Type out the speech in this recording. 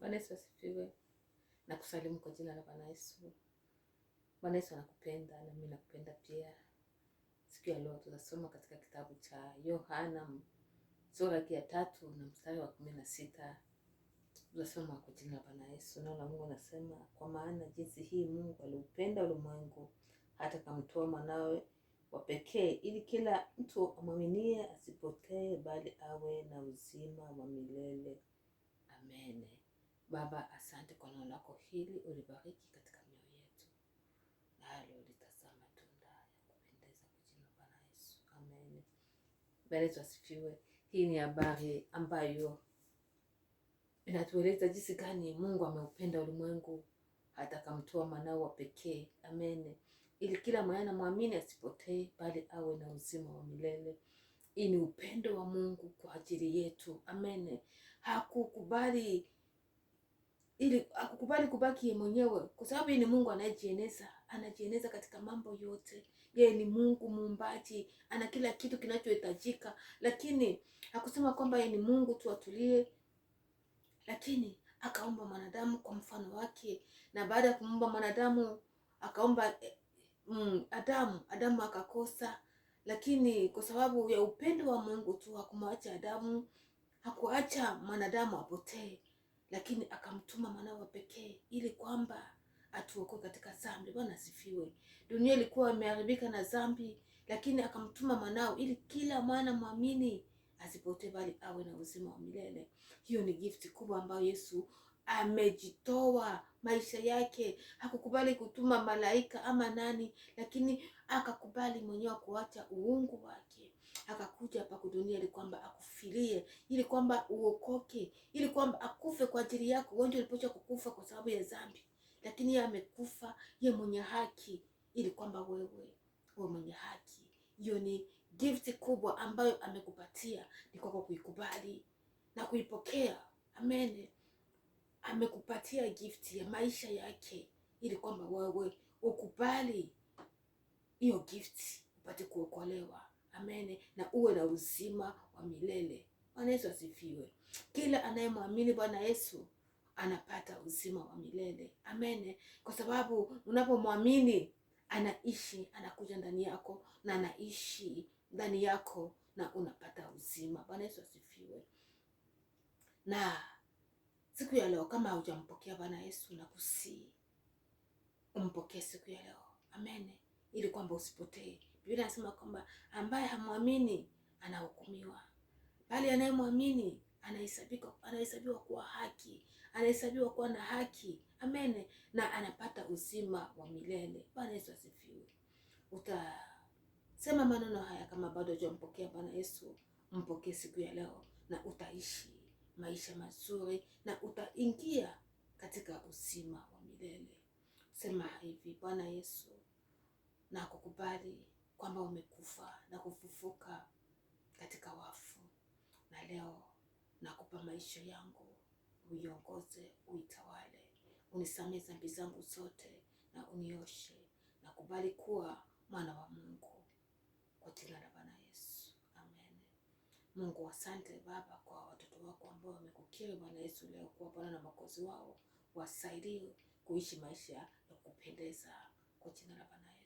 Bwana Yesu asifiwe. Na kusalimu kwa jina la Bwana Yesu. Bwana Yesu anakupenda na mimi nakupenda pia. Siku ya leo tutasoma katika kitabu cha Yohana sura ya 3 na mstari wa 16. Tutasoma kwa jina la Bwana Yesu. Neno la Mungu nasema, kwa maana jinsi hii Mungu aliupenda ulimwengu hata akamtoa mwanawe wa pekee, ili kila mtu amwaminie asipotee bali awe na uzima wa milele. Amen. Baba, asante kwa neno lako hili, ulibariki katika mioyo yetu, nalo litazaa matunda ya kupendeza kwa jina la Bwana Yesu. Amen. Bwana Yesu asifiwe. Hii ni habari ambayo inatueleza jinsi gani Mungu ameupenda ulimwengu hata akamtoa mwanao wa pekee. Amen. Ili kila mwana muamini asipotee bali awe na uzima wa milele. Hii ni upendo wa Mungu kwa ajili yetu. Amen. Hakukubali kubaki mwenyewe, kwa sababu ni Mungu anajieneza katika mambo yote. Yeye ni Mungu muumbaji, ana kila kitu kinachohitajika, lakini hakusema kwamba yeye ni Mungu tu atulie, lakini akaumba mwanadamu kwa mfano wake, na baada ya kumuumba mwanadamu akaumba Adamu akakosa, lakini kwa sababu ya upendo wa Mungu tu hakumwacha Adamu, hakuacha mwanadamu apotee, lakini akamtuma mwanawe pekee ili kwamba atuokoe katika dhambi. Bwana asifiwe. Dunia ilikuwa imeharibika na dhambi, lakini akamtuma mwanao ili kila mwana muamini asipotee bali awe na uzima wa milele. Hiyo ni gift kubwa ambayo Yesu amejitoa maisha yake. Hakukubali kutuma malaika ama nani, lakini akakubali mwenyewe kuacha uungu wake, akakuja hapa dunia ili kwamba akufilie, ili kwamba uokoke, ili kwamba akufe kwa ajili yako. Wewe ndio ulipocha kukufa kwa sababu ya dhambi, lakini yeye amekufa, yeye mwenye haki, ili kwamba wewe mwenye haki. Hiyo ni gift kubwa ambayo amekupatia, ni kwa kuikubali na kuipokea. Amen. Amekupatia gift ya maisha yake ili kwamba wewe ukubali hiyo gift upate kuokolewa. Amen. Na uwe na uzima wa milele. Bwana Yesu asifiwe. Kila anayemwamini Bwana Yesu anapata uzima wa milele. Amen. Kwa sababu unapomwamini anaishi, anakuja ndani yako na anaishi ndani yako na unapata uzima. Bwana Yesu asifiwe. Na siku ya leo kama hujampokea Bwana Yesu, nakusihi umpokee siku ya leo. Amen. Ili kwamba usipotee. Biblia inasema kwamba ambaye hamwamini anahukumiwa, bali anayemwamini anahesabiwa kuwa haki, anahesabiwa kuwa na haki. Amen. Na anapata uzima wa milele. Bwana Yesu asifiwe. Utasema maneno haya kama bado hujampokea Bwana Yesu, mpokee siku ya leo na utaishi maisha mazuri na utaingia katika uzima wa milele. Sema hivi: Bwana Yesu, na kukubali kwamba umekufa na kufufuka katika wafu, na leo nakupa maisha yangu, uiongoze, uitawale, unisamehe dhambi zangu zote na unioshe. Nakubali kuwa mwana wa Mungu kwa jina la Bwana Yesu. Amen. Mungu, asante Baba kwa watoto wako ambao wamekukiri Bwana Yesu leo kuwa Bwana na Mwokozi wao. Wasaidie kuishi maisha ya kupendeza kwa jina la Bwana Yesu.